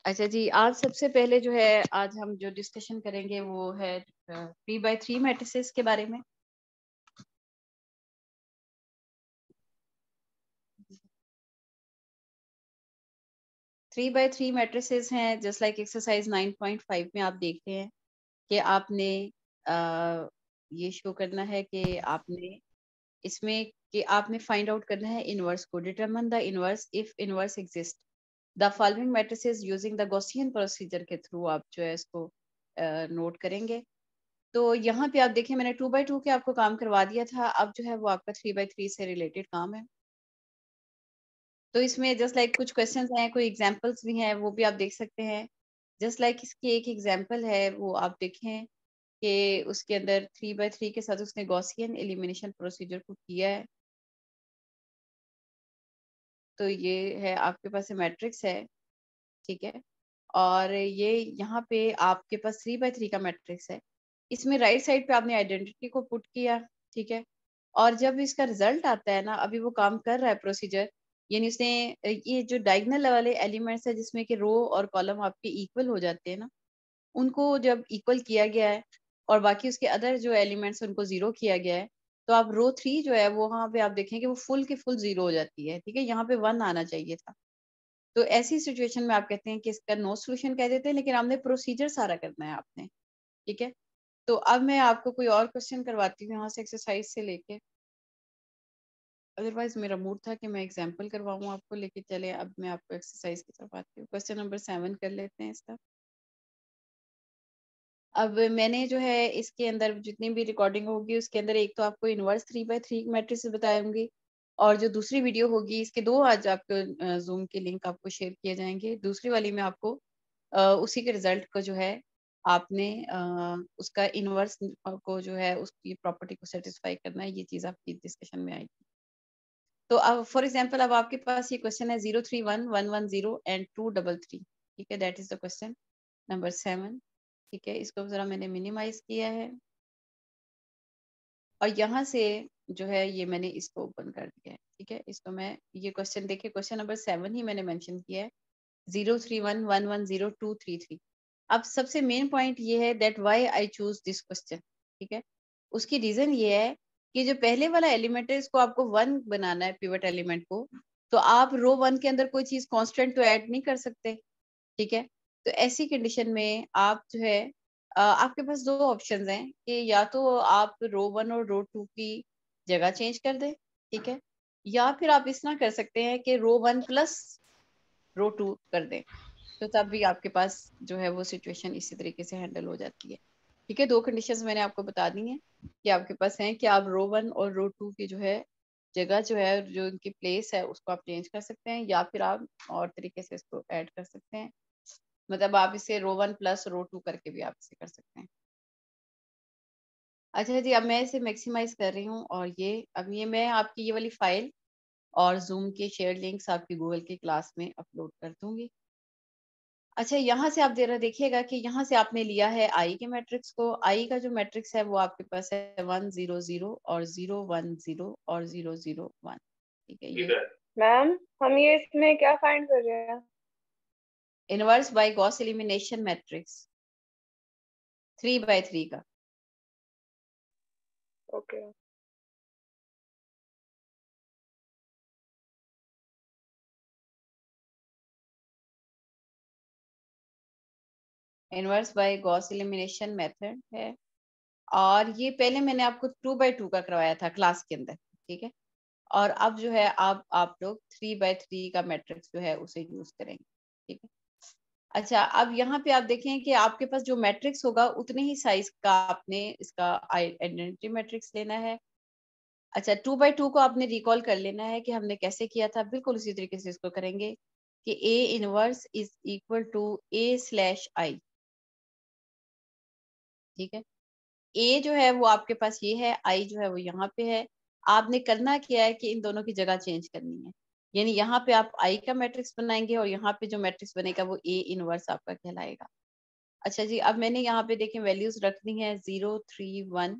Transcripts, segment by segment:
अच्छा जी, आज सबसे पहले जो है आज हम जो डिस्कशन करेंगे वो है 3x3 मैट्रिसेस के बारे में। थ्री बाय थ्री मैट्रिसेस हैं, जस्ट लाइक एक्सरसाइज 9.5 में आप देखते हैं कि आपने ये शो करना है कि आपने इसमें कि आपने फाइंड आउट करना है इनवर्स को। Determine the inverse if inverse exist the following matrices using the Gaussian procedure के थ्रू आप जो है इसको नोट करेंगे। तो यहाँ पे आप देखिए मैंने 2x2 के आपको काम करवा दिया था, अब जो है वो आपका 3x3 से रिलेटेड काम है। तो इसमें जस्ट लाइक कुछ क्वेश्चंस हैं, कोई एग्जांपल्स भी हैं, वो भी आप देख सकते हैं। जस्ट लाइक इसकी एक एग्जांपल है, वो आप देखें कि उसके अंदर 3x3 के साथ उसने गॉसियन एलिमिनेशन प्रोसीजर को किया है। तो ये है आपके पास मैट्रिक्स है, ठीक है। और ये यहाँ पे आपके पास 3x3 का मैट्रिक्स है। इसमें राइट साइड पे आपने आइडेंटिटी को पुट किया, ठीक है। और जब इसका रिजल्ट आता है ना, अभी वो काम कर रहा है प्रोसीजर, यानी उसने ये जो डायगोनल वाले एलिमेंट्स है जिसमें कि रो और कॉलम आपके इक्वल हो जाते हैं ना, उनको जब इक्वल किया गया है और बाकी उसके अदर जो एलिमेंट्स उनको जीरो किया गया है, तो आप रो 3 जो है वो वहाँ पे आप देखें कि वो फुल की फुल जीरो हो जाती है, ठीक है। यहाँ पे 1 आना चाहिए था। तो ऐसी सिचुएशन में आप कहते हैं कि इसका नो सोल्यूशन कह देते हैं, लेकिन आपने प्रोसीजर सारा करना है आपने, ठीक है। तो अब मैं आपको कोई और क्वेश्चन करवाती हूँ यहाँ से एक्सरसाइज से लेके। अदरवाइज मेरा मूड था कि मैं एग्जाम्पल करवाऊँ आपको, लेकिन चले अब मैं आपको एक्सरसाइज की तरफ आती हूँ। क्वेश्चन नंबर 7 कर लेते हैं इसका। अब मैंने जो है इसके अंदर जितनी भी रिकॉर्डिंग होगी उसके अंदर एक तो आपको इनवर्स 3x3 मैट्रिक्स बताऊंगी, और जो दूसरी वीडियो होगी इसके दो आज आपको जूम के लिंक आपको शेयर किए जाएंगे। दूसरी वाली में आपको उसी के रिजल्ट को जो है आपने उसका इनवर्स को जो है उसकी प्रॉपर्टी को सेटिस्फाई करना है, ये चीज आपकी डिस्कशन में आएगी। तो अब फॉर एग्जाम्पल अब आपके पास ये क्वेश्चन है 031 110 एंड 233, ठीक है। That is the question number 7, ठीक है। इसको जरा मैंने मिनिमाइज किया है और यहाँ से जो है ये मैंने इसको ओपन कर दिया है, ठीक है। इसको मैं ये क्वेश्चन देखिए, क्वेश्चन नंबर 7 ही मैंने मेंशन किया है, 031 110 233। अब सबसे मेन पॉइंट ये है that why I choose this question, ठीक है। उसकी रीजन ये है कि जो पहले वाला एलिमेंट है इसको आपको 1 बनाना है, पिवट एलिमेंट को, तो आप रो 1 के अंदर कोई चीज कांस्टेंट तो ऐड नहीं कर सकते, ठीक है। तो ऐसी कंडीशन में आप जो है आपके पास दो ऑप्शंस हैं कि या तो आप रो 1 और रो 2 की जगह चेंज कर दें, ठीक है, या फिर आप इस तरह कर सकते हैं कि रो 1 प्लस रो 2 कर दें। तो तब भी आपके पास जो है वो सिचुएशन इसी तरीके से हैंडल हो जाती है, ठीक है। दो कंडीशंस मैंने आपको बता दी हैं कि आपके पास हैं कि आप रो 1 और रो 2 की जो है जगह जो है जो उनकी प्लेस है उसको आप चेंज कर सकते हैं, या फिर आप और तरीके से इसको ऐड कर सकते हैं। मतलब आप इसे रो 1 प्लस रो 2 करके भी आप इसे कर सकते हैं। अच्छा जी, अब मैं इसे मैक्सिमाइज कर रही हूँ और ये अब ये मैं आपकी ये वाली फाइल और जूम के शेयर लिंक्स आपकी गूगल की क्लास में अपलोड कर दूंगी। अच्छा, यहाँ से आप जरा देखिएगा कि यहाँ से आपने लिया है आई के मैट्रिक्स को। आई का जो मैट्रिक्स है वो आपके पास है 100 और 010 और 001, ठीक है। ये मैम हम ये इसमें क्या फाइंड कर रहे हैं? Inverse by Gauss elimination matrix 3x3 का। Okay inverse by Gauss elimination method है, और ये पहले मैंने आपको 2x2 का करवाया था क्लास के अंदर, ठीक है। और अब जो है आप लोग 3x3 का मैट्रिक्स जो है उसे यूज करेंगे, ठीक है। अच्छा, अब यहाँ पे आप देखें कि आपके पास जो मैट्रिक्स होगा उतने ही साइज का आपने इसका आइडेंटिटी मैट्रिक्स लेना है। अच्छा, 2x2 को आपने रिकॉल कर लेना है कि हमने कैसे किया था, बिल्कुल उसी तरीके से इसको करेंगे कि A inverse is equal to A/I, ठीक है। ए जो है वो आपके पास ये है, आई जो है वो यहाँ पे है। आपने करना क्या है कि इन दोनों की जगह चेंज करनी है, यानी यहाँ पे आप आई का मैट्रिक्स बनाएंगे और यहाँ पे जो मैट्रिक्स बनेगा वो ए इनवर्स आपका कहलाएगा। अच्छा जी, अब मैंने यहाँ पे देखें वैल्यूज रख दी हैं 031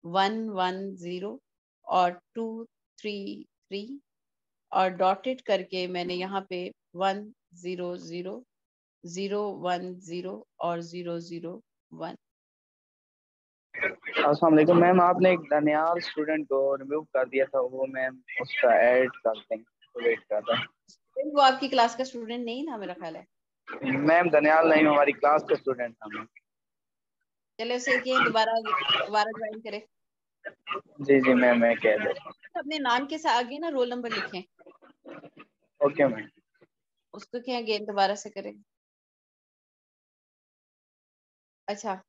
110 और 233 और डॉटेड करके मैंने यहाँ पे 1 0 0 0 1 0 और 0 0 1। अस्सलाम वालेकुम मैम, आपने एक दनियाल स्टूडेंट को रिमूव कर दिया था, वो मैम उसका ऐड कर दें तो वेट कर रहा वो आपकी क्लास का स्टूडेंट नहीं था मेरा ख्याल है। है। मैम दनियाल नहीं, हमारी क्लास का स्टूडेंट था मैम। चले उसे कि दोबारा दोबारा ज्वाइन करे। जी जी मैम, मैं कह देता अपने नाम के साथ आगे ना रोल नंबर लिखें, हूँ। Okay ma'am. उसको क्या अगेन दोबारा से करें। अच्छा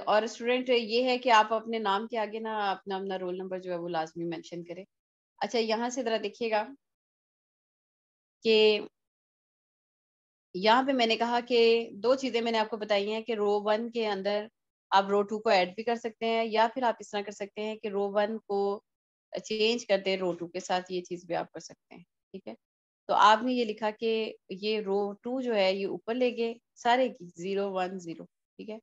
और स्टूडेंट ये है कि आप अपने नाम के आगे ना अपना अपना रोल नंबर जो है वो लाजमी मेंशन करें। अच्छा यहाँ से जरा देखिएगा कि यहाँ पे मैंने कहा कि दो चीजें मैंने आपको बताई हैं कि रो 1 के अंदर आप रो 2 को ऐड भी कर सकते हैं, या फिर आप इस तरह कर सकते हैं कि रो 1 को चेंज करते हैं रो 2 के साथ, ये चीज भी आप कर सकते हैं। ठीक है, तो आपने ये लिखा कि ये रो 2 जो है ये ऊपर ले गए सारे की 0 1 0। ठीक है,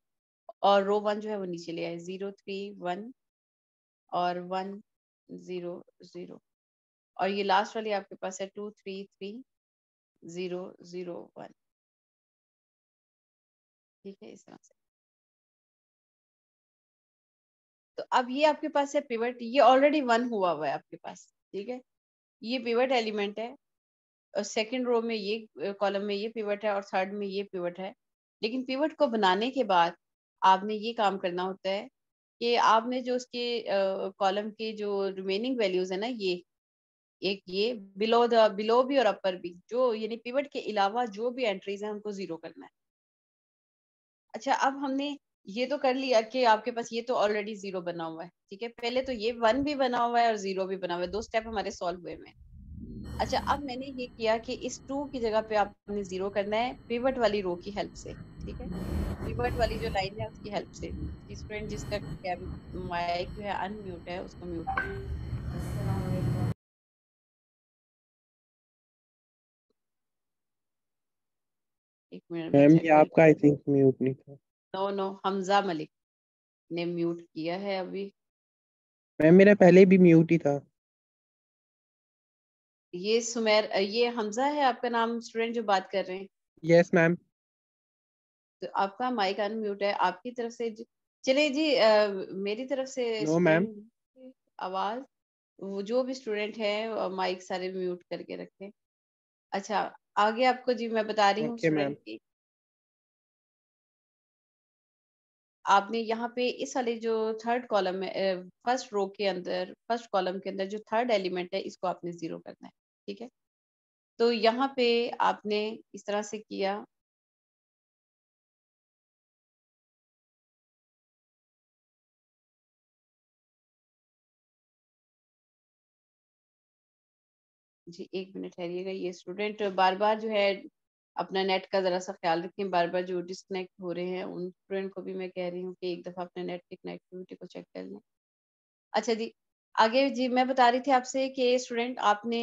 और रो 1 जो है वो नीचे ले आए 0 3 1 और 1 0 0, और ये लास्ट वाली आपके पास है 2 3 3 0 0 1। ठीक है, इस तरह से। तो अब ये आपके पास है पिवट, ये ऑलरेडी 1 हुआ हुआ है आपके पास। ठीक है, ये पिवट एलिमेंट है, और सेकंड रो में ये कॉलम में ये पिवट है और थर्ड में ये पिवट है। लेकिन पिवट को बनाने के बाद आपने ये काम करना होता है कि आपने जो उसके कॉलम के जो रिमेनिंग वैल्यूज है ना, ये एक ये बिलो भी और अपर भी, जो यानी पिवट के अलावा जो भी एंट्रीज हैं उनको जीरो करना है। अच्छा अब हमने ये तो कर लिया कि आपके पास ये तो ऑलरेडी जीरो बना हुआ है। ठीक है, पहले तो ये 1 भी बना हुआ है और 0 भी बना हुआ है, दो स्टेप हमारे सॉल्व हुए में। अच्छा अब मैंने ये किया कि इस 2 की जगह पे आपने 0 करना है पिवट वाली रो की हेल्प से। ठीक है, पिवट वाली जो लाइन है उसकी हेल्प से। स्टूडेंट जिसका माइक जो है अनम्यूट है उसको म्यूट करें। एक मिनट में मैम चेक ये कर, आपका आई थिंक म्यूट नहीं था। नो नो हमजा मलिक ने म्यूट किया है अभी। मैम मेरा पहले भी म्यूट ही था। ये सुमेर, ये हमजा है आपका नाम स्टूडेंट जो बात कर रहे हैं। Yes ma'am. तो आपका माइक अनम्यूट है आपकी तरफ से चलिए जी मेरी तरफ से नो मैम। स्टूडेंट आवाज, वो जो भी स्टूडेंट है माइक सारे म्यूट करके रखें। अच्छा आगे आपको जी मैं बता रही हूँ ओके मैम। स्टूडेंट की, आपने यहाँ पे इस वाले जो थर्ड कॉलम में फर्स्ट रो के अंदर फर्स्ट कॉलम के अंदर जो थर्ड एलिमेंट है इसको आपने 0 करना है। ठीक है, तो यहाँ पे आपने इस तरह से किया। जी एक मिनट ठहरिएगा, ये स्टूडेंट बार बार जो है अपना नेट का जरा सा ख्याल रखें, बार बार जो डिस्कनेक्ट हो रहे हैं उन स्टूडेंट को भी मैं कह रही हूँ कि एक दफा अपने नेट की कनेक्टिविटी को चेक कर लें। अच्छा जी आगे जी मैं बता रही थी आपसे कि स्टूडेंट आपने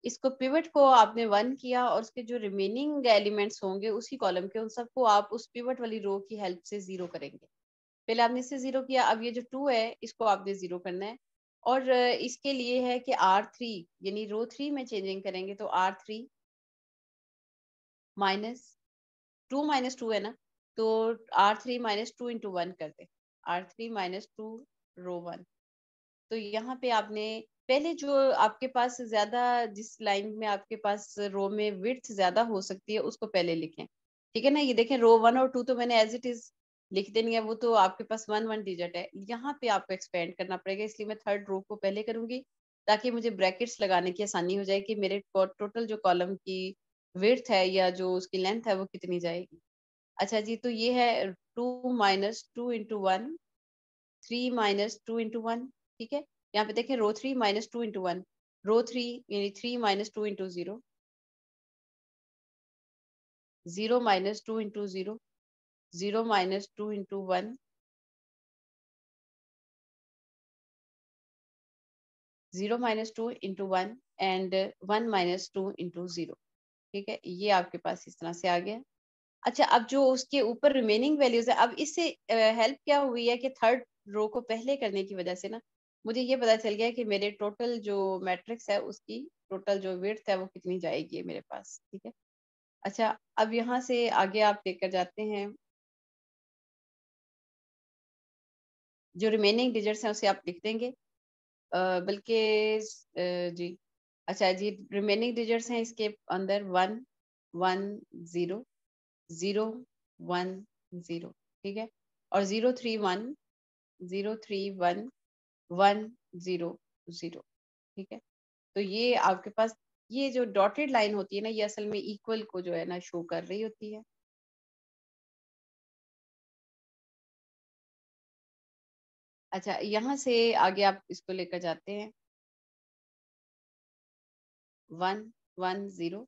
इसको पिवट को आपने 1 किया और उसके जो रिमेनिंग एलिमेंट्स होंगे उसी कॉलम के उन सबको आप उस पिवट वाली रो की हेल्प से 0 करेंगे। पहले आपने इसे 0 किया, अब ये जो 2 है इसको आपने 0 करना है, और इसके लिए है कि R3 यानी रो 3 में चेंजिंग करेंगे तो R3 माइनस 2 माइनस 2 है ना, तो R3 माइनस 2 इंटू 1 कर दे, R3 माइनस 2 रो 1। तो यहाँ पे आपने पहले जो आपके पास ज्यादा जिस लाइन में आपके पास रो में विड्थ ज्यादा हो सकती है उसको पहले लिखें। ठीक है ना, ये देखें रो 1 और 2 तो मैंने एज इट इज लिख देनी है, वो तो आपके पास 1 डिजिट है। यहाँ पे आपको एक्सपेंड करना पड़ेगा, इसलिए मैं थर्ड रो को पहले करूंगी ताकि मुझे ब्रैकेट्स लगाने की आसानी हो जाए कि मेरे टोटल जो कॉलम की विड्थ है या जो उसकी लेंथ है वो कितनी जाएगी। अच्छा जी, तो ये है 2 माइनस 2 इंटू 1, 3 माइनस 2 इंटू 1। ठीक है, यहाँ पे देखें रो 3 माइनस 2 इंटू 1, रो 3 यानी 3 minus 2 into 0, 0 minus 2 into 0, 0 minus 2 into 1, 0 minus 2 into 1 and 1 minus 2 into 0। ठीक है, ये आपके पास इस तरह से आ गया। अच्छा अब जो उसके ऊपर रिमेनिंग वैल्यूज है, अब इससे हेल्प क्या हुई है कि थर्ड रो को पहले करने की वजह से ना मुझे ये पता चल गया कि मेरे टोटल जो मैट्रिक्स है उसकी टोटल जो विड्थ है वो कितनी जाएगी मेरे पास, ठीक है। अच्छा, अब यहाँ से आगे आप लेकर जाते हैं, जो रिमेनिंग डिजिट्स हैं उसे आप लिख देंगे, बल्कि जी अच्छा जी, रिमेनिंग डिजिट्स हैं इसके अंदर 1 1 0 0 1 0, ठीक है, और 0 3 1 0 3 1 1 0 0, ठीक है। तो ये आपके पास ये जो डॉटेड लाइन होती है ना, ये असल में इक्वल को जो है ना शो कर रही होती है। अच्छा, यहाँ से आगे आप इसको लेकर जाते हैं 1 1 0,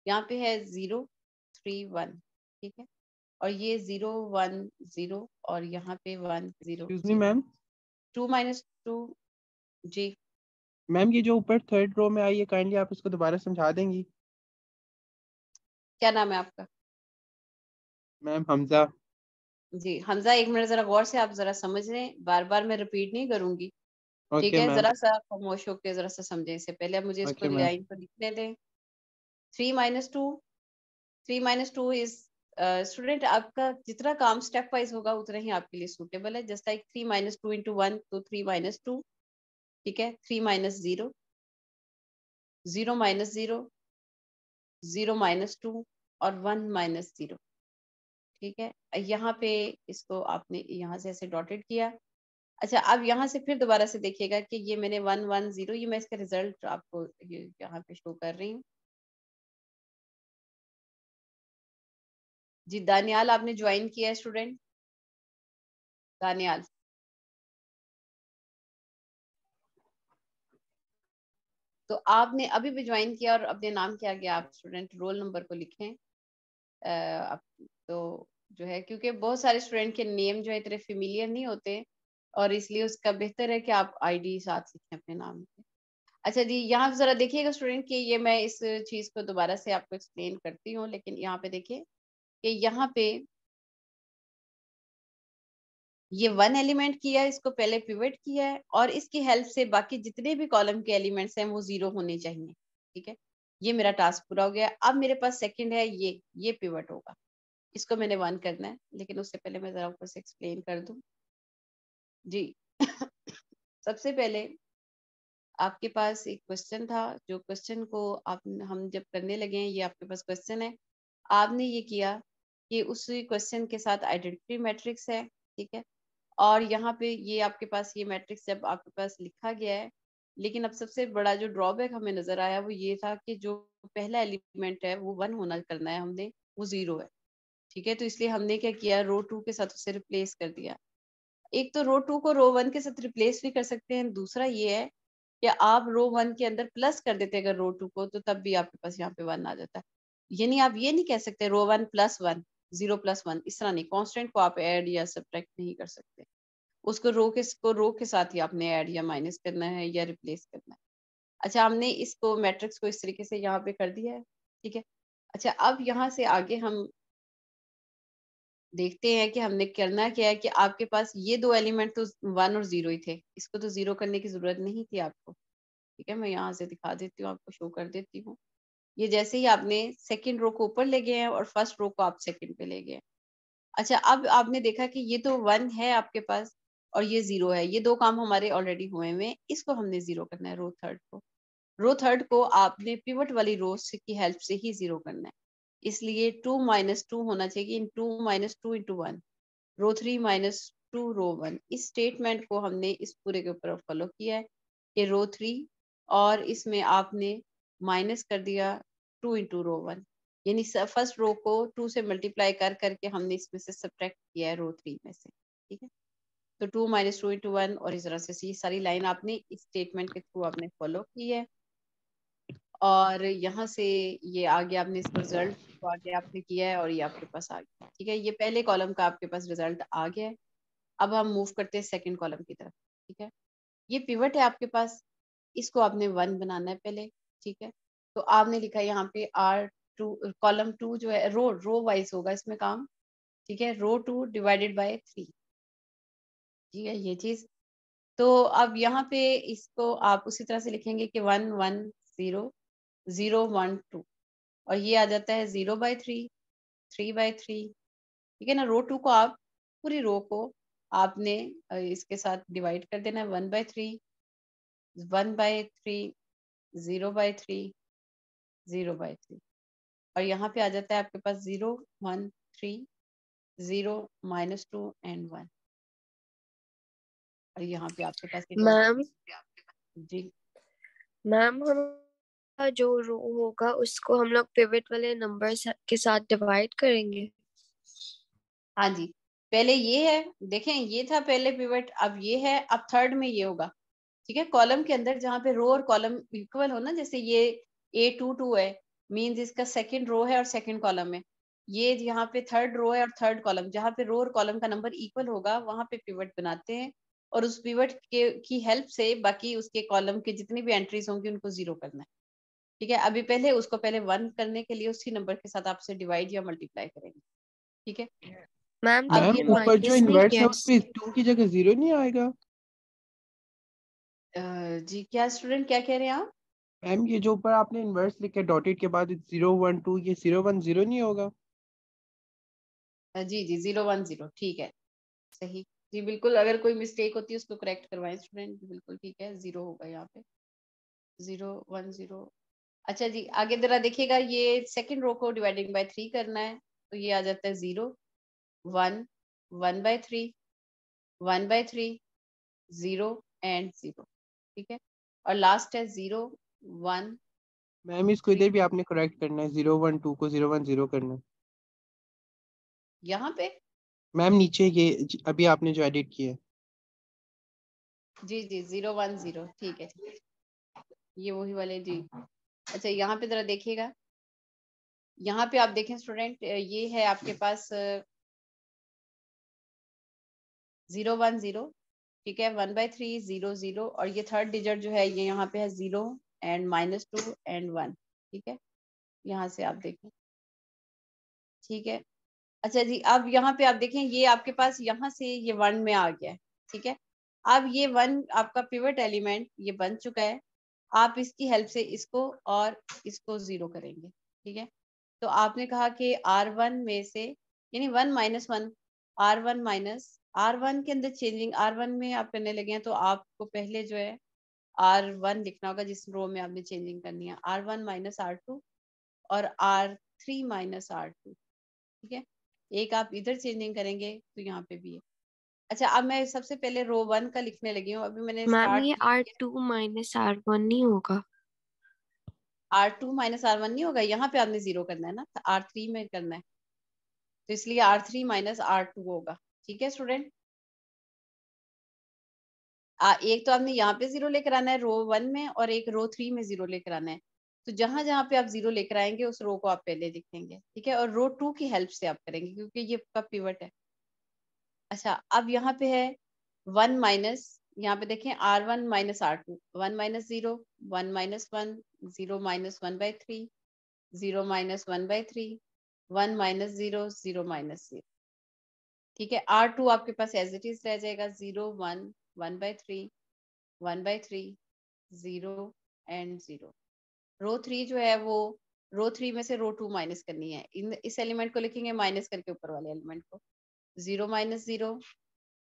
यहाँ पे है 0 3 1, ठीक है, और ये 0 1 0 और यहाँ पे 1 0 एक्सक्यूज मी 0, मैम। 2 माइनस 2, जी मैम ये जो ऊपर थर्ड रो में आई है, काइंडली आप इसको दोबारा समझा देंगी? क्या नाम है आपका? मैम हमजा। जी हमजा, एक मिनट जरा गौर से आप जरा समझ लें, बार बार मैं रिपीट नहीं करूंगी, ठीक ओके है, मैम। जरा सा खामोश होकर जरा सा समझें। इससे पहले आप मुझे इसको ओके मैम। लाइन पर लिखने दें। 3 माइनस 2, 3 माइनस 2 इज, स्टूडेंट आपका जितना काम स्टेप वाइज होगा उतना ही आपके लिए सूटेबल है। जस्ट लाइक 3 माइनस 2 इंटू 1, तो 3 माइनस 2, ठीक है, 3 माइनस 0, 0 माइनस 0, 0 माइनस 2 और 1 माइनस 0, ठीक है। यहाँ पे इसको आपने यहाँ से ऐसे डॉटेड किया। अच्छा, अब यहाँ से फिर दोबारा से देखिएगा कि ये मैंने 1 1 0, ये मैं इसका रिजल्ट आपको ये यहाँ पे शो कर रही हूँ। जी दानियाल, आपने ज्वाइन किया है स्टूडेंट? दानियाल, तो आपने अभी भी ज्वाइन किया और अपने नाम क्या गया, आप स्टूडेंट रोल नंबर को लिखें। आप तो जो है, क्योंकि बहुत सारे स्टूडेंट के नेम जो है इतने फेमिलियर नहीं होते, और इसलिए उसका बेहतर है कि आप आईडी साथ लिखें अपने नाम के। अच्छा जी, यहाँ जरा देखिएगा स्टूडेंट कि ये मैं इस चीज को दोबारा से आपको एक्सप्लेन करती हूँ, लेकिन यहाँ पे देखिए कि यहाँ पे ये 1 एलिमेंट किया है, इसको पहले पिवट किया है, और इसकी हेल्प से बाकी जितने भी कॉलम के एलिमेंट्स हैं वो 0 होने चाहिए, ठीक है। ये मेरा टास्क पूरा हो गया। अब मेरे पास सेकंड है, ये पिवट होगा, इसको मैंने 1 करना है, लेकिन उससे पहले मैं जरा ऊपर से एक्सप्लेन कर दूं जी। सबसे पहले आपके पास एक क्वेश्चन था, जो क्वेश्चन को आप हम जब करने लगे हैं, ये आपके पास क्वेश्चन है, आपने ये किया कि उसी क्वेश्चन के साथ आइडेंटिटी मैट्रिक्स है, ठीक है, और यहाँ पे ये आपके पास ये मैट्रिक्स जब आपके पास लिखा गया है, लेकिन अब सबसे बड़ा जो ड्रॉबैक हमें नजर आया वो ये था कि जो पहला एलिमेंट है वो 1 होना करना है हमने, वो 0 है, ठीक है। तो इसलिए हमने क्या किया, रो 2 के साथ उसे रिप्लेस कर दिया। एक तो रो 2 को रो 1 के साथ रिप्लेस भी कर सकते हैं, दूसरा ये है कि आप रो 1 के अंदर प्लस कर देते अगर रो 2 को, तो तब भी आपके पास यहाँ पे 1 आ जाता है। यानी आप ये नहीं कह सकते रो 1 प्लस 1, 0 प्लस 1, इस तरह नहीं, कांस्टेंट को आप ऐड या सब्ट्रैक्ट नहीं कर सकते, उसको रो के साथ ही आपने ऐड या माइनस करना है या रिप्लेस करना है। अच्छा, हमने इसको मैट्रिक्स को इस तरीके से यहाँ पे कर दिया है, ठीक है। अच्छा, अब यहाँ से आगे हम देखते हैं कि हमने करना क्या है, कि आपके पास ये दो एलिमेंट तो 1 और 0 ही थे, इसको तो 0 करने की जरूरत नहीं थी आपको, ठीक है। मैं यहाँ से दिखा देती हूँ, आपको शो कर देती हूँ। ये जैसे ही आपने सेकंड रो को ऊपर ले गए हैं और फर्स्ट रो को आप सेकंड पे ले गए हैं। अच्छा, अब आपने देखा कि ये तो 1 है आपके पास और ये 0 है, ये दो काम हमारे ऑलरेडी हुए हुए हैं, इसको हमने 0 करना है, रो थर्ड को आपने पिवट वाली रो की हेल्प से ही 0 करना है, इसलिए 2 माइनस 2 होना चाहिए, 2 माइनस 2 इंटू 1, रो 3 माइनस 2 रो 1। इस स्टेटमेंट को हमने इस पूरे के ऊपर फॉलो किया है कि रो 3 और इसमें आपने माइनस कर दिया 2 इंटू रो 1, यानी फर्स्ट रो को 2 से मल्टीप्लाई कर करके हमने इसमें से सब्ट्रैक्ट किया है रो 3 में से, ठीक है। तो 2 माइनस 2 इंटू 1, और इस तरह से ये सारी लाइन आपने इस स्टेटमेंट के थ्रू आपने फॉलो की है, और यहाँ से ये आगे आपने इसको रिजल्ट को आगे आपने किया है और ये आपके पास आ गया, ठीक है। ये पहले कॉलम का आपके पास रिजल्ट आ गया है। अब हम मूव करते हैं सेकंड कॉलम की तरफ, ठीक है। ये पिवट है आपके पास, इसको आपने 1 बनाना है पहले, ठीक है। तो आपने लिखा यहाँ पे R2, कॉलम 2 जो है रो वाइज होगा इसमें काम, ठीक है, रो 2 डिवाइडेड बाय 3, ठीक है, ये चीज। तो अब यहाँ पे इसको आप उसी तरह से लिखेंगे कि 1 1 0 0 1 2 और ये आ जाता है 0/3 3/3। ठीक है ना। रो 2 को आप पूरी रो को आपने इसके साथ डिवाइड कर देना है 1/3 1/3 0/3 0/3 और यहाँ पे आ जाता है आपके पास 0 1 3 0 -2 एंड 1 और यहाँ पे आपके पास मैम जी मैम हम जो रो होगा उसको हम लोग पिवट वाले नंबर के साथ डिवाइड करेंगे। हाँ जी। पहले ये है, देखें ये था पहले पिवट, अब ये है, अब थर्ड में ये होगा। ठीक है। कॉलम के अंदर जहाँ पे रो और कॉलम इक्वल हो ना, जैसे ये A22 है, मींस इसका सेकंड रो है और सेकंड कॉलम है। ये यहाँ पे थर्ड रो है और थर्ड कॉलम, जहाँ पे रो और कॉलम का नंबर इक्वल होगा वहां पे पिवट बनाते हैं और उस पिवट के की हेल्प से बाकी उसके कॉलम के जितनी भी एंट्रीज होंगी उनको जीरो करना है। ठीक है। अभी पहले उसको पहले 1 करने के लिए उसी नंबर के साथ आपसे डिवाइड या मल्टीप्लाई करेंगे। ठीक है। मैम अब तो मैम ये ये ऊपर जो माइनस नहीं इन्वर्स किया है उस पे 2 की जगह 0 नहीं आएगा? जी क्या स्टूडेंट क्या कह रहे हैं आप? मैम ये जो ऊपर आपने इन्वर्स लिखा है डॉटेड के बाद 0 1 2, ये 0 1 0 नहीं होगा? जी 0 1 0 ठीक है। सही जी बिल्कुल। अगर कोई मिस्टेक होती है उसको करेक्ट करवाएं स्टूडेंट। बिल्कुल ठीक है। 0 होगा यहाँ पे 0 1 0। अच्छा जी आगे जरा देखिएगा, ये सेकंड रो को डिवाइडिंग बाय 3 करना है तो ये आ जाता है 0 1 1/3 1/3 0 एंड 0। ठीक है। और लास्ट है 0 1 मैम इसको 3 इधर भी आपने करेक्ट करना है, 0 1 2 को 0 1 0 करना है। यहाँ पे। मैम नीचे ये अभी आपने जो एडिट किया है। जी जी 0 1 0 ठीक है। ये वही वाले जी। अच्छा यहाँ पे जरा देखिएगा, यहाँ पे आप देखें स्टूडेंट, ये है आपके पास 0 1 0। ठीक है। 1/3 0 0 और ये थर्ड डिजिट जो है ये यहाँ पे है 0 एंड -2 एंड 1। ठीक है। यहाँ से आप देखें। ठीक है। अच्छा जी अब यहाँ पे आप देखें, ये आपके पास यहाँ से ये 1 में आ गया है। ठीक है। अब ये 1 आपका पिवट एलिमेंट ये बन चुका है। आप इसकी हेल्प से इसको और इसको 0 करेंगे। ठीक है। तो आपने कहा कि R1 में से यानी 1 -1 R1 माइनस R1 के अंदर चेंजिंग R1 में आप करने लगे हैं तो आपको पहले जो है R1 लिखना होगा जिस रो में आपने चेंजिंग करनी है। R1 - R2 और R3 - R2। ठीक है। एक आप इधर चेंजिंग करेंगे तो यहाँ पे भी है। अच्छा अब मैं सबसे पहले रो 1 का लिखने लगी हूँ। अभी मैंने मैम स्टार्ट ये किया R2 माइनस R1 नहीं होगा। R2 - R1 नहीं होगा, यहाँ पे आपने 0 करना है ना, R3 में करना है तो इसलिए R3 - R2 होगा। ठीक है स्टूडेंट। एक तो आपने यहाँ पे 0 लेकर आना है रो 1 में और एक रो 3 में 0 लेकर आना है। तो जहां जहां पे आप 0 लेकर आएंगे उस रो को आप पहले लिखेंगे। ठीक है। और रो 2 की हेल्प से आप करेंगे क्योंकि ये आपका पिवट है। अच्छा अब यहाँ पे है 1 माइनस, यहाँ पे देखें R1 - R2 1 - 0 1 - 1 0 - 1/3 0 - 1/3 1 - 0 0 - 0। ठीक है। R2 आपके पास एज इट इज रह जाएगा 0 1 1/3 1/3 0 एंड 0। रो 3 जो है वो रो 3 में से रो 2 माइनस करनी है। इस एलिमेंट को लिखेंगे माइनस करके ऊपर वाले एलिमेंट को 0 - 0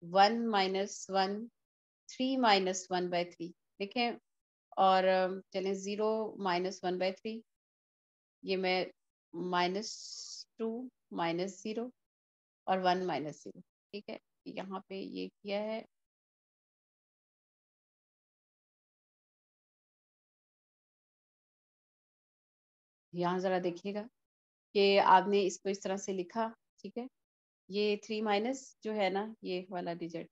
1 - 1 3 - 1/3 देखें। और चलें 0 - 1/3 ये मैं -2 -0 और 1 -0। ठीक है। यहाँ पे ये किया है। यहाँ जरा देखिएगा कि आपने इसको इस तरह से लिखा। ठीक है। ये 3 माइनस जो है ना ये वाला डिजिट,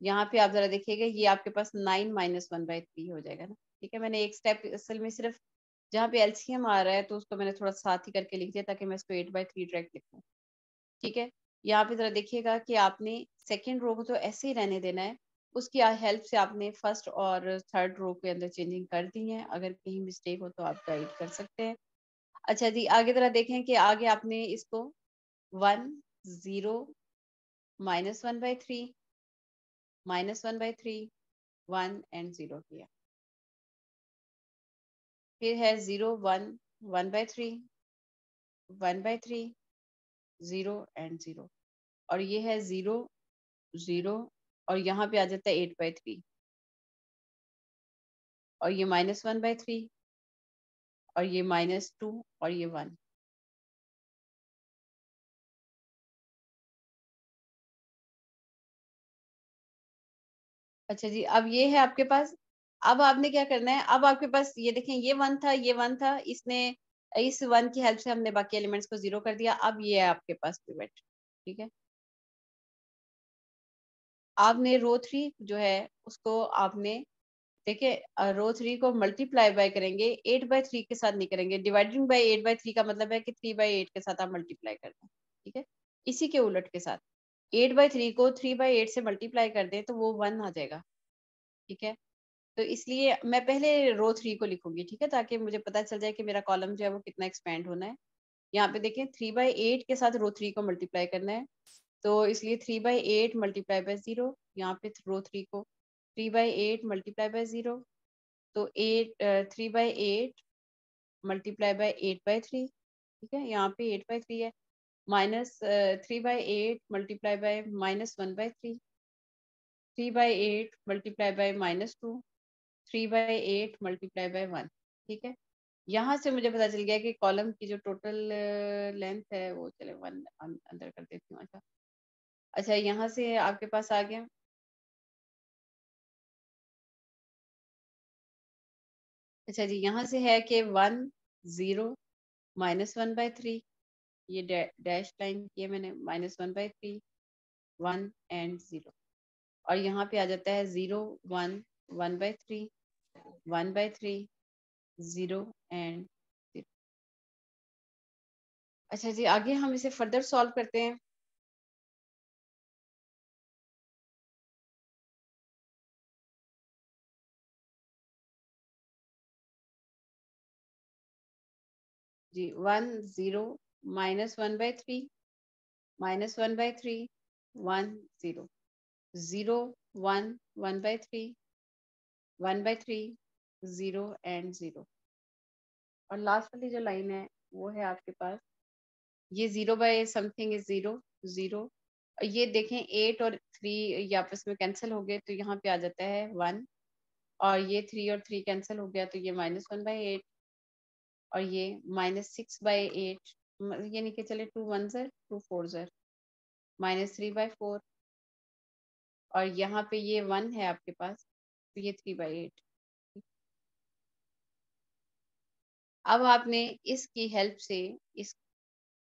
यहाँ पे आप जरा देखिएगा ये आपके पास 9 - 1/3 हो जाएगा ना। ठीक है। मैंने एक स्टेप असल में सिर्फ जहाँ पे एलसीएम आ रहा है तो उसको मैंने थोड़ा साथ ही करके लिख दिया ताकि मैं इसको 8/3 डायरेक्ट लिखूं। ठीक है। यहाँ पे जरा देखिएगा कि आपने सेकेंड रो को तो ऐसे ही रहने देना है, उसकी हेल्प से आपने फर्स्ट और थर्ड रो के अंदर चेंजिंग कर दी है। अगर कहीं मिस्टेक हो तो आप गाइड कर सकते हैं। अच्छा जी आगे जरा देखें कि आगे आपने इसको 1 0 -1/3 -1/3 1 एंड 0 किया। फिर है 0 1 1/3 1/3 0 एंड 0, और ये है 0 0, और यहाँ पे आ जाता है 8/3, और ये -1/3, और ये -2, और ये 1। अच्छा जी, अब ये है आपके पास। अब आपने क्या करना है, अब आपके पास ये देखें, ये 1 था, ये 1 था, इसने इस 1 की हेल्प से हमने बाकी एलिमेंट्स को 0 कर दिया। अब ये है आपके पास पिवट, ठीक है। आपने रो 3 जो है उसको आपने देखिए रो 3 को मल्टीप्लाई बाय करेंगे, 8/3 के साथ नहीं करेंगे। डिवाइडिंग बाय 8/3 का मतलब है कि 3/8 के साथ आप मल्टीप्लाई करना है, ठीक है। इसी के उलट के साथ 8/3 को 3/8 से मल्टीप्लाई कर दें तो वो 1 आ जाएगा, ठीक है। तो इसलिए मैं पहले रो 3 को लिखूंगी, ठीक है, ताकि मुझे पता चल जाए कि मेरा कॉलम जो है वो कितना एक्सपेंड होना है। यहाँ पे देखें 3/8 के साथ रो 3 को मल्टीप्लाई करना है, तो इसलिए 3/8 मल्टीप्लाई बाय 0, यहाँ पे रो 3 को 3/8 मल्टीप्लाई बाय 0, तो 3/8 मल्टीप्लाई बाय 8/3, ठीक है, यहाँ पे 8/3 है, minus 3/8 multiply by -1/3, 3/8 multiply by -2, 3/8 multiply by 1, ठीक है। यहाँ से मुझे पता चल गया कि कॉलम की जो टोटल लेंथ है वो, चले 1 अंदर कर देती हूँ। अच्छा अच्छा, यहाँ से आपके पास आ गया। अच्छा जी, यहाँ से है कि 1 0 -1/3, ये डैश लाइन की है मैंने, -1/3 1 एंड 0, और यहाँ पे आ जाता है 0 1 1/3 1/3 0 एंड 0। अच्छा जी, आगे हम इसे फर्दर सॉल्व करते हैं। जी 1 0 -1/3 -1/3 1 0 0 1 1/3 1/3 0 एंड 0, और लास्ट वाली जो लाइन है वो है आपके पास, ये 0 बाय समथिंग इज 0 0, और ये देखें 8 और 3 ये आपस में कैंसिल हो गए, तो यहाँ पे आ जाता है 1, और ये 3 और 3 कैंसिल हो गया, तो ये -1/8, और ये -6/8, यानी कि चले 2 1 ज़र 2 4 ज़र -3/4, और यहाँ पे ये 1 है आपके पास, तो ये 3/8। अब आपने इसकी हेल्प से, इस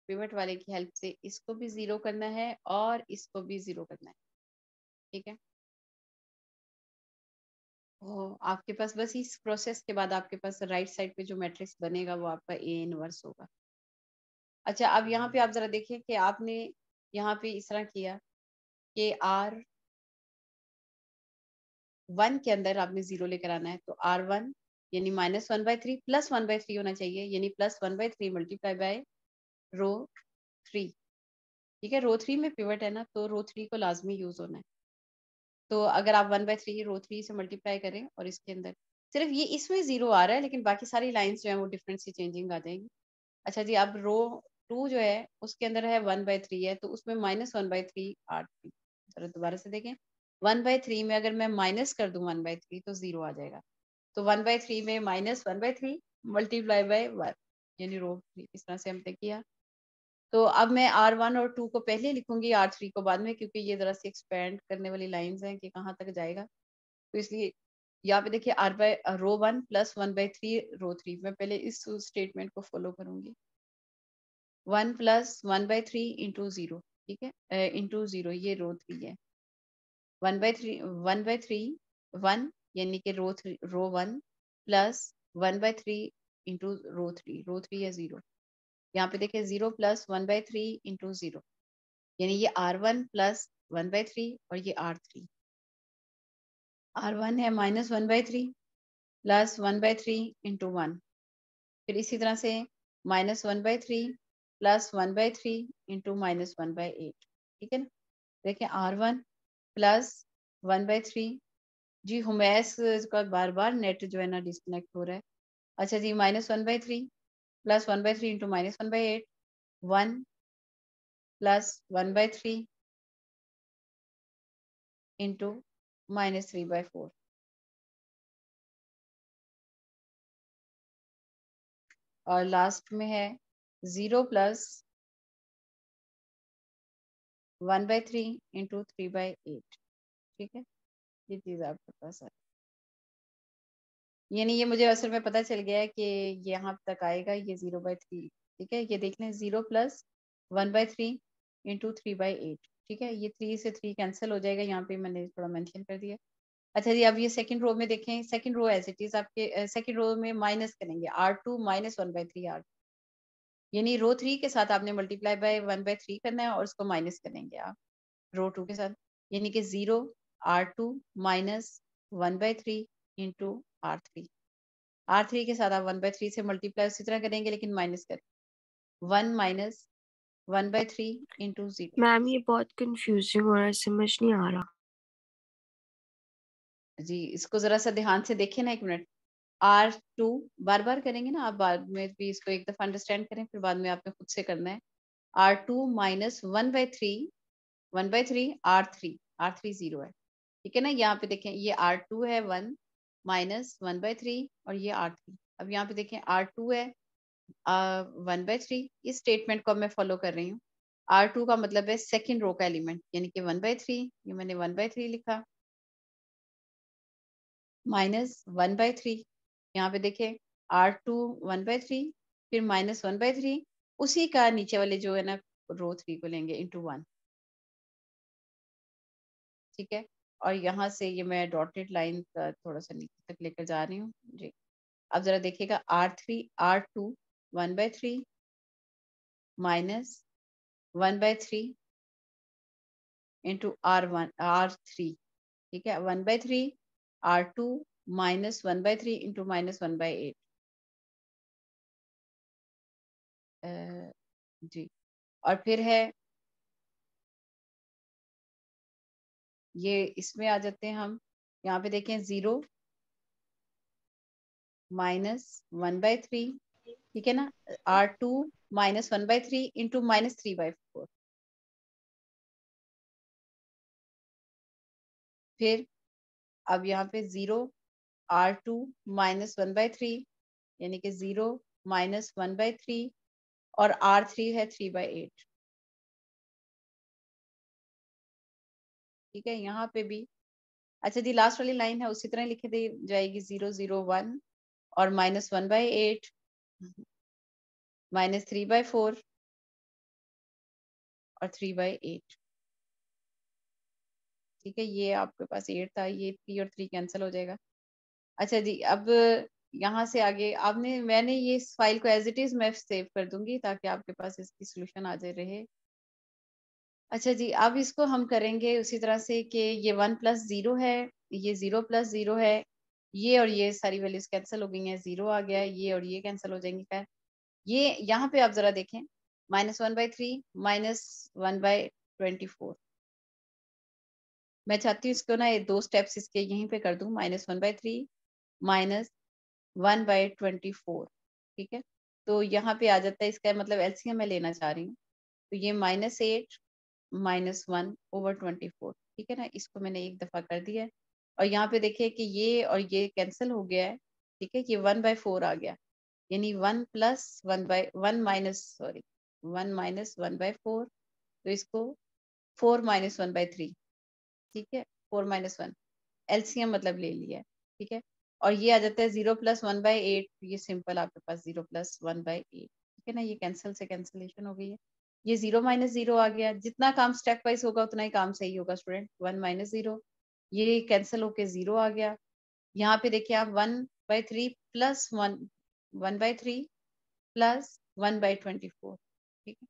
पिवट वाले की हेल्प से इसको भी 0 करना है और इसको भी 0 करना है, ठीक है। आपके पास बस इस प्रोसेस के बाद आपके पास राइट साइड पे जो मैट्रिक्स बनेगा वो आपका ए इनवर्स होगा। अच्छा, अब यहाँ पे आप जरा देखिए कि आपने यहाँ पे इस तरह किया कि R1 के अंदर आपने 0 लेकर आना है, तो R1 यानी -1/3 + 1/3 होना चाहिए, यानी +1/3 मल्टीप्लाई बाय रो 3, ठीक है। रो 3 में पिवट है ना, तो रो 3 को लाजमी यूज होना है। तो अगर आप 1/3 रो 3 से मल्टीप्लाई करें, और इसके अंदर सिर्फ ये इसमें 0 आ रहा है, लेकिन बाकी सारी लाइंस जो है वो डिफरेंट सी चेंजिंग आ जाएंगी। अच्छा जी, अब रो 2 जो है उसके अंदर है 1/3 है, तो उसमें -1/3 R3। जरा दोबारा से देखें, 1/3 में अगर मैं माइनस कर दूं 1/3 तो 0 आ जाएगा, तो 1/3 में -1/3 मल्टीप्लाई बाय 1, यानी रो 3, इस तरह से हमने किया। तो अब मैं R1 और 2 को पहले लिखूंगी, R3 को बाद में, क्योंकि ये जरा सी एक्सपेंड करने वाली लाइंस हैं कि कहाँ तक जाएगा, तो इसलिए यहाँ पे देखिए रो 1 + 1/3 रो 3, मैं पहले इस स्टेटमेंट को फॉलो करूंगी। 1 + 1/3 इंटू 0, ठीक है, इंटू 0, ये रो 3 है। 1/3 1, यानी कि रो 1 + 1/3 इंटू रो 3 है 0। यहाँ पे देखिए 0 + 1/3 इंटू 0, यानी ये R1 + 1/3, और ये R3। R1 है -1/3 + 1/3 इंटू 1, फिर इसी तरह से -1/3 + 1/3 इंटू -1/8, ठीक है ना। देखिए R1 + 1/3, जी हुमैस का बार बार नेट जो है ना डिस्कनेक्ट हो रहा है। अच्छा जी, -1/3 प्लस 1/3 इंटू -1/8, 1 प्लस 1/3 इंटू -3/4, और लास्ट में है 0 प्लस 1/3 इंटू 3/8। ठीक है, ये चीज आपके पास है। यानी ये मुझे असल में पता चल गया है कि यहाँ तक आएगा ये 0/3। ठीक है, ये देख लें 0 प्लस 1/3 इंटू 3/8। ठीक है, ये 3 से 3 कैंसिल हो जाएगा, यहाँ पे मैंने थोड़ा मेंशन कर दिया। अच्छा जी, अब ये सेकंड रो में देखें, second row as it is आपके सेकंड रो में माइनस करेंगे R2 माइनस 1/3 R, यानी रो 3 के साथ आपने मल्टीप्लाई बाय 1/3 करना है और उसको माइनस करेंगे आप रो 2 के साथ, यानी कि 0 R2 माइनस 1/3 इंटू R3 के साथ आप 1/3 से मल्टीप्लाई उसी तरह करेंगे लेकिन माइनस कर 1 माइनस 1/3 इंटू 0। मैम ये बहुत कंफ्यूजिंग हो रहा है, समझ नहीं आ रहा। जी इसको जरा सा ध्यान से देखिए ना, एक मिनट। R2 बार बार करेंगे ना आप, बाद में भी इसको एक दफा अंडरस्टैंड करें, फिर बाद में आपने खुद से करना है। R2 माइनस 1/3 R3 0 है। ठीक है ना, यहाँ पे देखें ये R2 है 1 माइनस 1/3 और ये R3। अब यहाँ पे देखें R2 है 1/3, इस स्टेटमेंट को मैं फॉलो कर रही हूँ। R2 का मतलब है सेकंड रो का एलिमेंट, यानी कि 1/3, ये मैंने 1/3 लिखा, माइनस 1/3। यहाँ पे देखें R2 1/3, फिर माइनस 1/3, उसी का नीचे वाले जो है ना रो 3 को लेंगे इंटू 1। ठीक है, और यहाँ से ये मैं डॉटेड लाइन का थोड़ा सा नीचे तक लेकर जा रही हूँ जी। अब जरा देखिएगा R2 1/3 माइनस 1/3 इंटू R3। ठीक है, 1/3 R2 माइनस 1/3 इंटू -1/8। जी, और फिर है ये, इसमें आ जाते हैं हम, यहाँ पे देखें 0 माइनस 1/3। ठीक है ना, R2 माइनस 1/3 इंटू -3/4। फिर अब यहाँ पे 0 R2 माइनस 1/3, यानी कि 0 माइनस 1/3, और R3 है 3/8। ठीक है, यहाँ पे भी अच्छा जी, लास्ट वाली लाइन है उसी तरह लिखे दी जाएगी, 0 0 1 और -1/8 -3/4 और 3/8। ठीक है, ये आपके पास 8 था, ये 3 और 3 कैंसिल हो जाएगा। अच्छा जी, अब यहाँ से आगे मैंने ये इस फाइल को एज इट इज मैं सेव कर दूंगी ताकि आपके पास इसकी सोल्यूशन आ जाए रहे। अच्छा जी, अब इसको हम करेंगे उसी तरह से कि ये 1 प्लस 0 है, ये 0 प्लस 0 है, ये और ये सारी वैल्यूज कैंसिल हो गई हैं, 0 आ गया है, ये और ये कैंसिल हो जाएंगी। खैर, ये यहाँ पे आप जरा देखें, -1/3 -1/24। मैं चाहती हूँ इसको ना ये 2 स्टेप्स इसके यहीं पे कर दूं, -1/3 -1/24। ठीक है, तो यहाँ पे आ जाता है, इसका मतलब एलसीएम मैं लेना चाह रही हूँ, तो ये -8 -1/24। ठीक है ना, इसको मैंने एक दफा कर दिया है, और यहाँ पे देखिए कि ये और ये कैंसिल हो गया है। ठीक है, ये 1/4 आ गया, यानी 1 प्लस 1 माइनस, सॉरी 1 माइनस 1/4, तो इसको 4 माइनस 1/3। ठीक है, 4 माइनस 1 एलसीएम मतलब ले लिया है। ठीक है, और ये आ जाता है 0 प्लस 1/8, ये सिंपल आपके पास 0 प्लस 1/8। ठीक है ना, ये कैंसिल से कैंसिलेशन हो गई है, ये 0 माइनस 0 आ गया। जितना काम स्टेप वाइज होगा उतना ही काम सही होगा स्टूडेंट। 1 माइनस 0, ये कैंसिल होके 0 आ गया। यहाँ पे देखिए आप 1/3 प्लस 1/3 प्लस 1/24। ठीक है,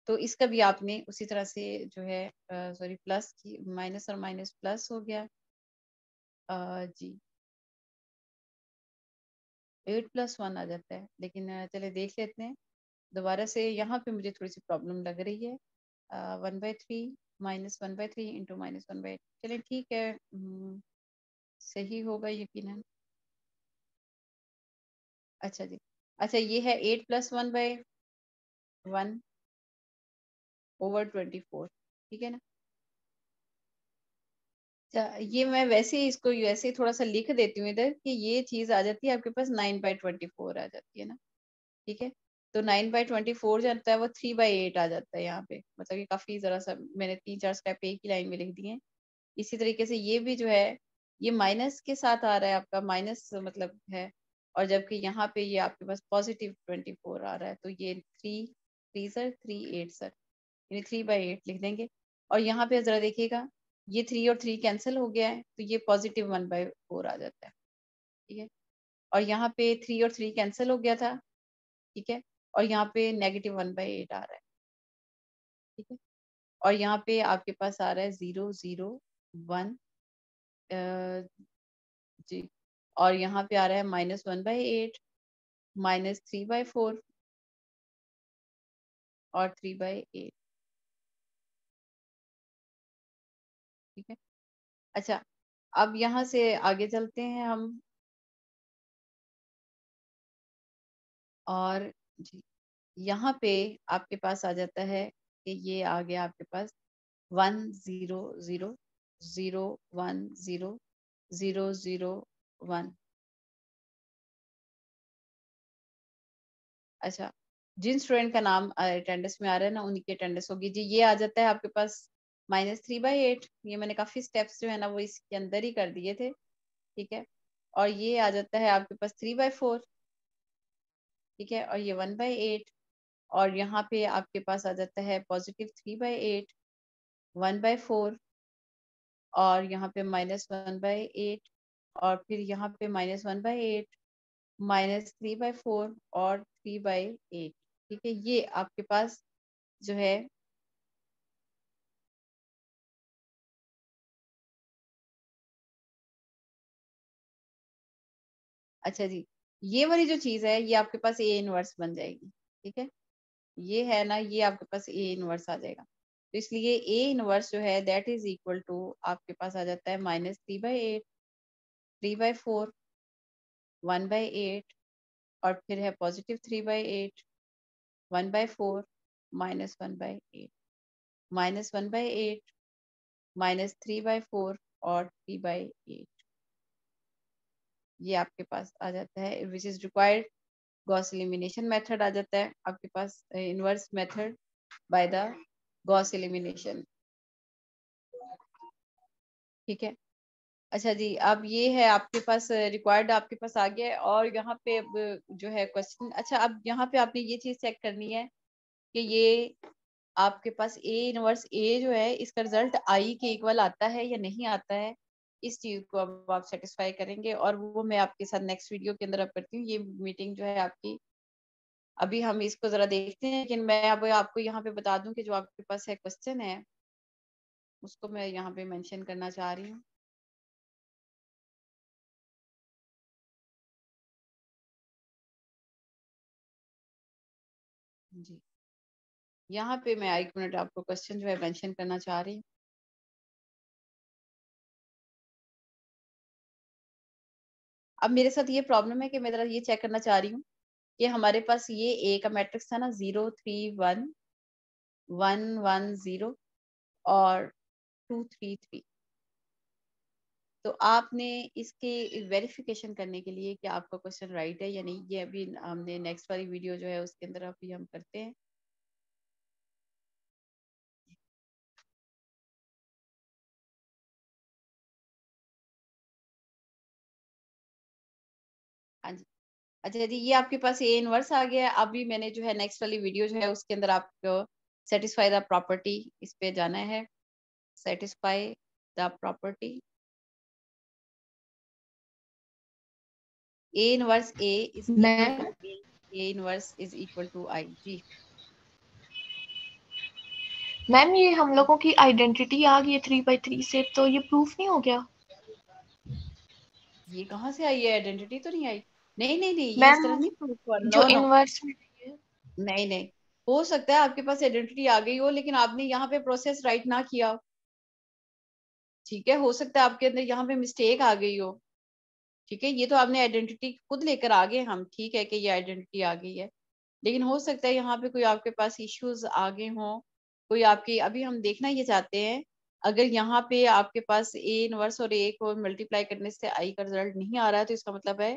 तो इसका भी आपने उसी तरह से जो है, सॉरी प्लस की, माइनस और माइनस प्लस हो गया। जी 8 प्लस 1 आ जाता है, लेकिन चले देख लेते हैं दोबारा से। यहाँ पे मुझे थोड़ी सी प्रॉब्लम लग रही है। 1/3 -1/3 इंटू -1/8, चलिए ठीक है। सही होगा यकीनन। अच्छा जी, अच्छा ये है 8 + 1/1 ओवर 24, ठीक है ना। अच्छा, ये मैं वैसे ही इसको वैसे ही थोड़ा सा लिख देती हूँ इधर कि ये चीज आ जाती है आपके पास 9/24 आ जाती है ना, ठीक है। तो 9/24 जो आता है वो 3/8 आ जाता है यहाँ पे, मतलब ये काफी जरा सा मैंने 3-4 स्टेप एक ही लाइन में लिख दिए हैं। इसी तरीके से ये भी जो है ये माइनस के साथ आ रहा है, आपका माइनस मतलब है, और जबकि यहाँ पे ये आपके पास +24 आ रहा है, तो ये 3 सर 3 8 सर, यानी 3/8 लिख देंगे। और यहाँ पे जरा देखिएगा, ये 3 और 3 कैंसिल हो गया है, तो ये +1/4 आ जाता है, ठीक है। और यहाँ पे 3 और 3 कैंसिल हो गया था, ठीक है, और यहाँ पे -1/8 आ रहा है, ठीक है। और यहाँ पे आपके पास आ रहा है 0 0 1 जी, और यहाँ पे आ रहा है -1/8, -3/4 और 3/8, ठीक है। अच्छा, अब यहाँ से आगे चलते हैं हम, और जी यहाँ पे आपके पास आ जाता है कि ये आ गया आपके पास 1 0 0 0 1 0 0 0 1। अच्छा, जिन स्टूडेंट का नाम अटेंडेंस में आ रहा है ना उनकी अटेंडेंस होगी जी। ये आ जाता है आपके पास -3/8, ये मैंने काफी स्टेप्स जो है ना वो इसके अंदर ही कर दिए थे, ठीक है। और ये आ जाता है आपके पास 3/4, ठीक है, और ये 1/8, और यहाँ पे आपके पास आ जाता है +3/8, 1/4, और यहाँ पे -1/8, और फिर यहाँ पे -1/8, -3/4 और 3/8, ठीक है। ये आपके पास जो है, अच्छा जी, ये वाली जो चीज है ये आपके पास ए इनवर्स बन जाएगी, ठीक है। ये है ना, ये आपके पास ए इनवर्स आ जाएगा, तो इसलिए ए इनवर्स जो है दैट इज इक्वल टू आपके पास आ जाता है -3/8, 3/4, 1/8, और फिर है +3/8, 1/4, -1/8, -1/8, -3/4 और 3/8, ये आपके पास आ जाता है which is required Gauss elimination method आ जाता है आपके पास, inverse method by the Gauss elimination, ठीक है। अच्छा जी, अब ये है आपके पास रिक्वायर्ड आपके पास आ गया है, और यहाँ पे अब जो है क्वेश्चन, अच्छा अब यहाँ पे आपने ये चीज चेक करनी है कि ये आपके पास ए इनवर्स ए जो है इसका रिजल्ट आई के इक्वल आता है या नहीं आता है, इस चीज को अब आप सेटिस्फाई करेंगे, और वो मैं आपके साथ नेक्स्ट वीडियो के अंदर अब करती हूँ। ये मीटिंग जो है आपकी, अभी हम इसको जरा देखते हैं, लेकिन मैं अब आपको यहाँ पे बता दूं कि जो आपके पास है क्वेश्चन है उसको मैं यहाँ पे मेंशन करना चाह रही हूँ। जी, यहाँ पे मैं एक मिनट आपको क्वेश्चन जो है मेंशन करना चाह रही हूँ। अब मेरे साथ ये प्रॉब्लम है कि मैं जरा ये चेक करना चाह रही हूँ कि हमारे पास ये ए का मैट्रिक्स था ना 0 3 1 1 1 0 और 2 3 3। तो आपने इसके वेरिफिकेशन करने के लिए कि आपका क्वेश्चन राइट है या नहीं, ये अभी हमने नेक्स्ट वाली वीडियो जो है उसके अंदर अभी हम करते हैं। हाँ जी, अच्छा जी, ये आपके पास ए इनवर्स आ गया है। अभी मैंने जो है नेक्स्ट वाली वीडियो जो है उसके अंदर आपको सेटिस्फाई द प्रॉपर्टी, इस पे जाना है, satisfy the property A inverse A is equal to A inverse is equal to I. जी मैम ये हम लोगों की आइडेंटिटी आ गई है 3/3 से, तो ये प्रूफ नहीं हो गया? ये कहाँ से आई है, आइडेंटिटी तो नहीं आई। नहीं नहीं नहीं, ये इस तरह मैम नहीं प्रूफ हुआ, जो नो नो, इनवर्स में है। नहीं नहीं, हो सकता है आपके पास आइडेंटिटी आ गई हो लेकिन आपने यहाँ पे प्रोसेस राइट ना किया हो। ठीक है, हो सकता है आपके अंदर यहाँ पे मिस्टेक आ गई हो। ठीक है, ये तो आपने आइडेंटिटी खुद लेकर आ गए हम, ठीक है कि ये आइडेंटिटी आ गई है, लेकिन हो सकता है यहाँ पे कोई आपके पास इश्यूज आ गए हों, कोई आपकी, अभी हम देखना ये चाहते हैं, अगर यहाँ पे आपके पास ए इनवर्स और ए को मल्टीप्लाई करने से आई का रिजल्ट नहीं आ रहा है, तो इसका मतलब है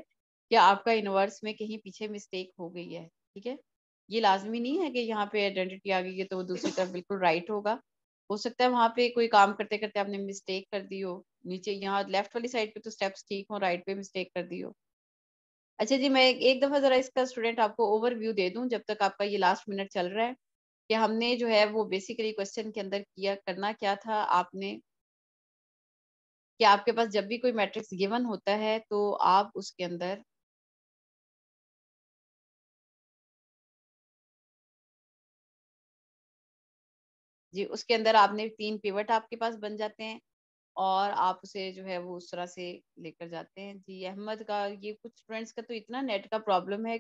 कि आपका इनवर्स में कहीं पीछे मिस्टेक हो गई है। ठीक है, ये लाजमी नहीं है कि यहाँ पे आइडेंटिटी आ गई है तो वो दूसरी तरफ बिल्कुल राइट होगा। हो सकता है वहां पे कोई काम करते करते आपने मिस्टेक कर दी हो, नीचे यहाँ लेफ्ट वाली साइड पे तो स्टेप्स ठीक हो, राइट पे मिस्टेक कर दी हो। अच्छा जी, मैं एक दफा जरा इसका स्टूडेंट आपको ओवरव्यू दे दूं जब तक आपका ये लास्ट मिनट चल रहा है, कि हमने जो है वो बेसिकली क्वेश्चन के अंदर किया करना क्या था आपने, कि आपके पास जब भी कोई मैट्रिक्स गिवन होता है तो आप उसके अंदर जी उसके अंदर आपने 3 पिवट आपके पास बन जाते हैं और आप उसे जो है वो उस तरह से लेकर जाते हैं। जी अहमद का, ये कुछ स्टूडेंट्स का तो इतना नेट का प्रॉब्लम है